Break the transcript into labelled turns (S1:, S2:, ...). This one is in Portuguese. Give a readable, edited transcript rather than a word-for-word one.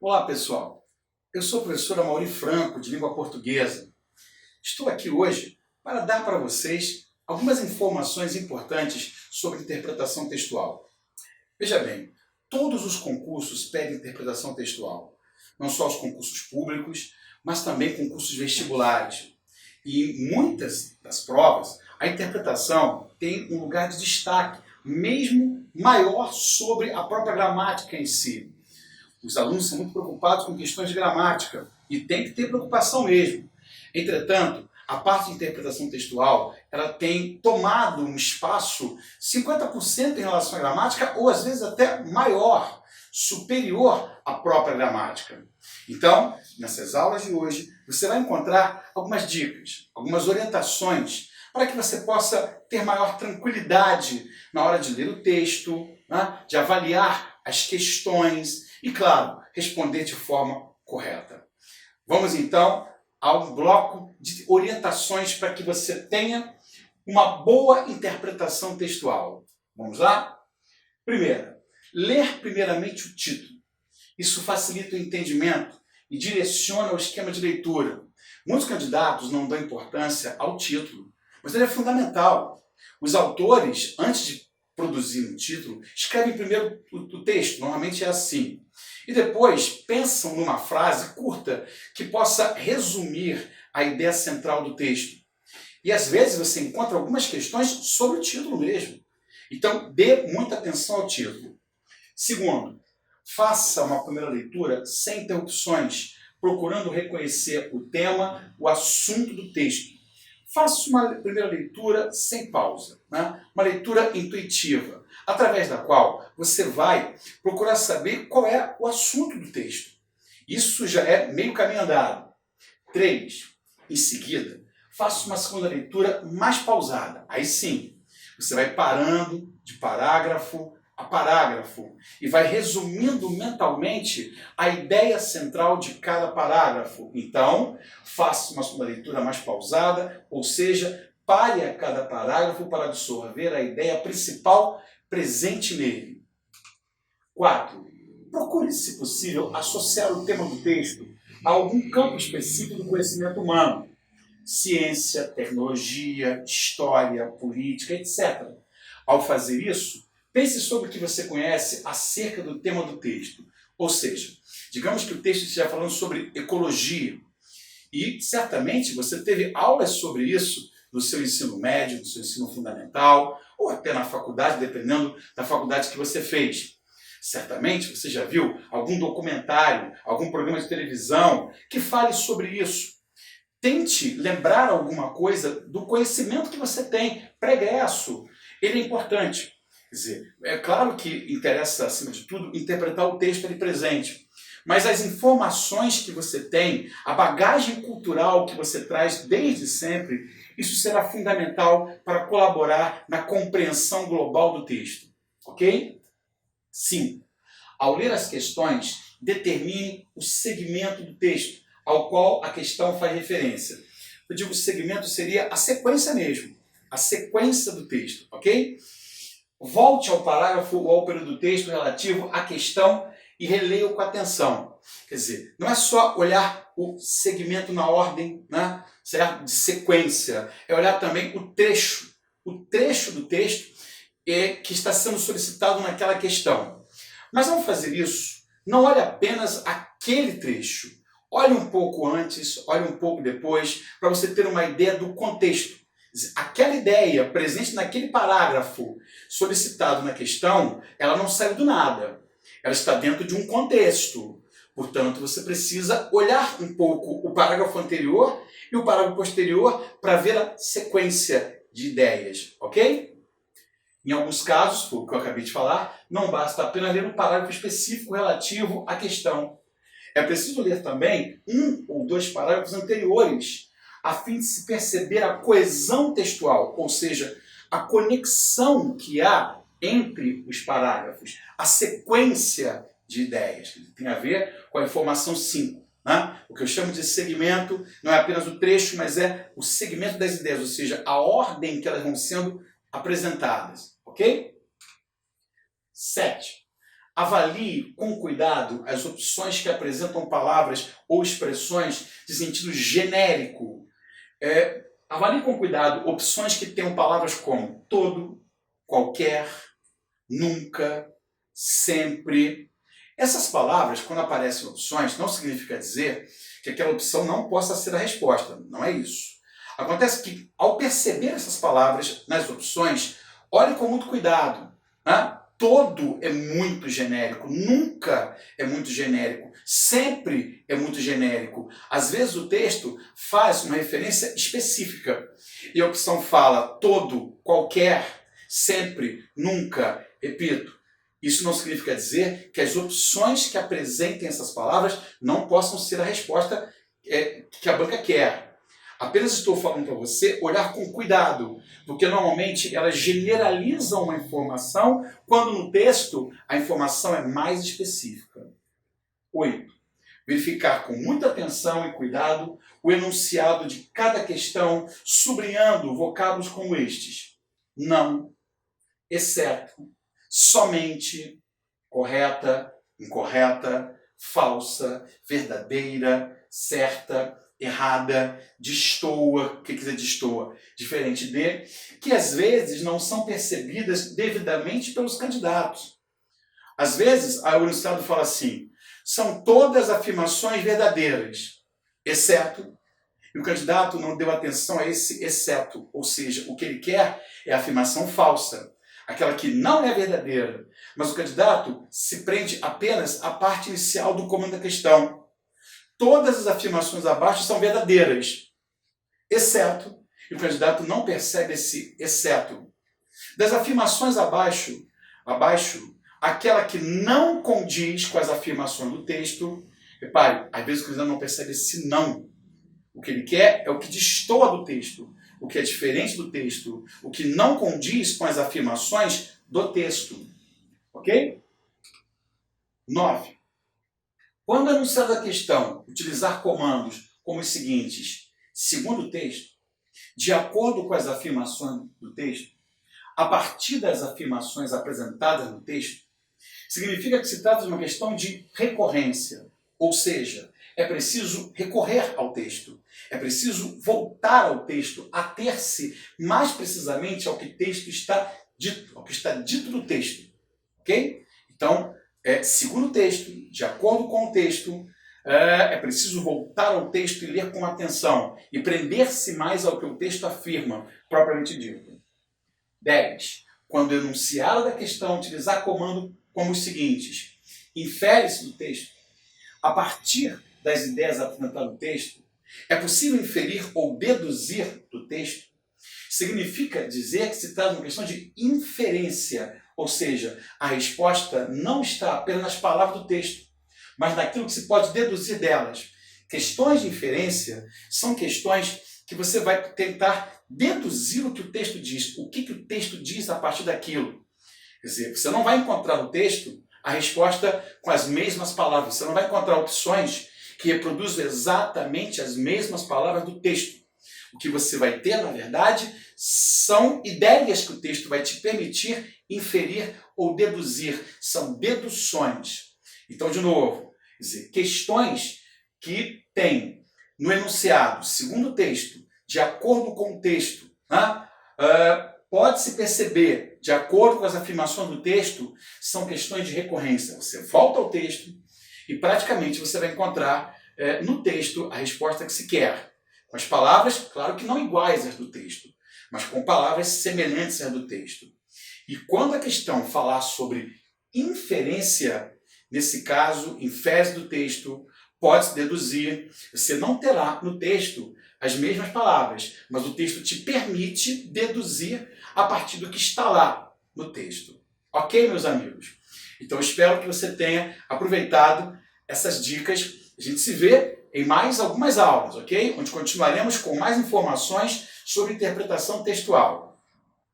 S1: Olá, pessoal. Eu sou o professor Amaury Franco, de língua portuguesa. Estou aqui hoje para dar para vocês algumas informações importantes sobre interpretação textual. Veja bem, todos os concursos pedem interpretação textual. Não só os concursos públicos, mas também concursos vestibulares. E em muitas das provas, a interpretação tem um lugar de destaque, mesmo maior sobre a própria gramática em si. Os alunos são muito preocupados com questões de gramática e tem que ter preocupação mesmo. Entretanto, a parte de interpretação textual ela tem tomado um espaço 50% em relação à gramática ou às vezes até maior, superior à própria gramática. Então, nessas aulas de hoje, você vai encontrar algumas dicas, algumas orientações para que você possa ter maior tranquilidade na hora de ler o texto, né, de avaliar as questões e, claro, responder de forma correta. Vamos então ao bloco de orientações para que você tenha uma boa interpretação textual. Vamos lá? Primeira, ler primeiramente o título. Isso facilita o entendimento e direciona o esquema de leitura. Muitos candidatos não dão importância ao título, mas ele é fundamental. Os autores, antes de produzir um título, escrevem primeiro o texto, normalmente é assim. E depois pensam numa frase curta que possa resumir a ideia central do texto. E às vezes você encontra algumas questões sobre o título mesmo. Então, dê muita atenção ao título. Segundo, faça uma primeira leitura sem interrupções, procurando reconhecer o tema, o assunto do texto. Faça uma primeira leitura sem pausa, né? Uma leitura intuitiva, através da qual você vai procurar saber qual é o assunto do texto. Isso já é meio caminho andado. 3. Em seguida, faça uma segunda leitura mais pausada. Aí sim, você vai parando de parágrafo a parágrafo e vai resumindo mentalmente a ideia central de cada parágrafo. Então, faça uma segunda leitura mais pausada, ou seja, pare a cada parágrafo para absorver a ideia principal presente nele. 4. Procure, se possível, associar o tema do texto a algum campo específico do conhecimento humano. Ciência, tecnologia, história, política, etc. Ao fazer isso, pense sobre o que você conhece acerca do tema do texto. Ou seja, digamos que o texto esteja falando sobre ecologia. E certamente você teve aulas sobre isso no seu ensino médio, no seu ensino fundamental, ou até na faculdade, dependendo da faculdade que você fez. Certamente você já viu algum documentário, algum programa de televisão que fale sobre isso. Tente lembrar alguma coisa do conhecimento que você tem, pregresso. Ele é importante. Quer dizer, é claro que interessa, acima de tudo, interpretar o texto ali presente. Mas as informações que você tem, a bagagem cultural que você traz desde sempre, isso será fundamental para colaborar na compreensão global do texto. Ok? 5. Ao ler as questões, determine o segmento do texto ao qual a questão faz referência. Eu digo segmento seria a sequência mesmo, a sequência do texto, ok? Volte ao parágrafo ou ao período do texto relativo à questão e releia-o com atenção. Quer dizer, não é só olhar o segmento na ordem, né, certo? De sequência, é olhar também o trecho do texto que está sendo solicitado naquela questão. Mas ao fazer isso, não olhe apenas aquele trecho. Olhe um pouco antes, olhe um pouco depois, para você ter uma ideia do contexto. Aquela ideia presente naquele parágrafo solicitado na questão, ela não saiu do nada. Ela está dentro de um contexto. Portanto, você precisa olhar um pouco o parágrafo anterior e o parágrafo posterior para ver a sequência de ideias, ok? Em alguns casos, o que eu acabei de falar, não basta apenas ler um parágrafo específico relativo à questão. É preciso ler também um ou dois parágrafos anteriores, a fim de se perceber a coesão textual, ou seja, a conexão que há entre os parágrafos, a sequência de ideias, que tem a ver com a informação 5. Né? O que eu chamo de segmento não é apenas o trecho, mas é o segmento das ideias, ou seja, a ordem que elas vão sendo apresentadas. Ok? 7. avalie com cuidado as opções que apresentam palavras ou expressões de sentido genérico. Avalie com cuidado opções que tenham palavras como todo, qualquer, nunca, sempre. Essas palavras, quando aparecem opções, não significa dizer que aquela opção não possa ser a resposta. Não é isso. Acontece que, ao perceber essas palavras nas opções, olhe com muito cuidado. Né? Todo é muito genérico, nunca é muito genérico, sempre é muito genérico. Às vezes o texto faz uma referência específica e a opção fala todo, qualquer, sempre, nunca. Repito, isso não significa dizer que as opções que apresentem essas palavras não possam ser a resposta que a banca quer. Apenas estou falando para você olhar com cuidado, porque normalmente elas generalizam uma informação, quando no texto a informação é mais específica. 8. Verificar com muita atenção e cuidado o enunciado de cada questão, sublinhando vocábulos como estes: não, exceto, somente, correta, incorreta, falsa, verdadeira, certa, errada, destoa. O que quer dizer destoa? Diferente de, que às vezes não são percebidas devidamente pelos candidatos. Às vezes, o enunciado fala assim: são todas afirmações verdadeiras, exceto, e o candidato não deu atenção a esse exceto, ou seja, o que ele quer é a afirmação falsa, aquela que não é verdadeira, mas o candidato se prende apenas à parte inicial do comando da questão. Todas as afirmações abaixo são verdadeiras, exceto, e o candidato não percebe esse exceto. Das afirmações abaixo, aquela que não condiz com as afirmações do texto, repare, às vezes o candidato não percebe esse não. O que ele quer é o que destoa do texto, o que é diferente do texto, o que não condiz com as afirmações do texto. Ok? 9. Quando anunciada a questão, utilizar comandos como os seguintes: segundo o texto, de acordo com as afirmações do texto, a partir das afirmações apresentadas no texto, significa que se trata de uma questão de recorrência, ou seja, é preciso recorrer ao texto, é preciso voltar ao texto, ater-se mais precisamente ao que texto está dito, ao que está dito no texto. Ok? Então, segundo o texto, de acordo com o texto, é preciso voltar ao texto e ler com atenção e prender-se mais ao que o texto afirma, propriamente dito. 10. Quando enunciado da questão, utilizar comando como os seguintes: infere-se do texto. A partir das ideias apresentadas no texto, é possível inferir ou deduzir do texto. Significa dizer que se trata de uma questão de inferência, ou seja, a resposta não está apenas nas palavras do texto, mas naquilo que se pode deduzir delas. Questões de inferência são questões que você vai tentar deduzir o que o texto diz, o que o texto diz a partir daquilo. Quer dizer, você não vai encontrar no texto a resposta com as mesmas palavras, você não vai encontrar opções que reproduzam exatamente as mesmas palavras do texto. O que você vai ter, na verdade, são ideias que o texto vai te permitir inferir ou deduzir. São deduções. Então, de novo, quer dizer, questões que têm no enunciado, segundo o texto, de acordo com o texto, né? Pode-se perceber, de acordo com as afirmações do texto, são questões de recorrência. Você volta ao texto e praticamente você vai encontrar no texto a resposta que se quer. Com as palavras, claro que não iguais às do texto, mas com palavras semelhantes às do texto. E quando a questão falar sobre inferência, nesse caso, infere do texto, pode-se deduzir, você não terá no texto as mesmas palavras, mas o texto te permite deduzir a partir do que está lá no texto. Ok, meus amigos? Então, espero que você tenha aproveitado essas dicas. A gente se vê em mais algumas aulas, ok? Onde continuaremos com mais informações sobre interpretação textual.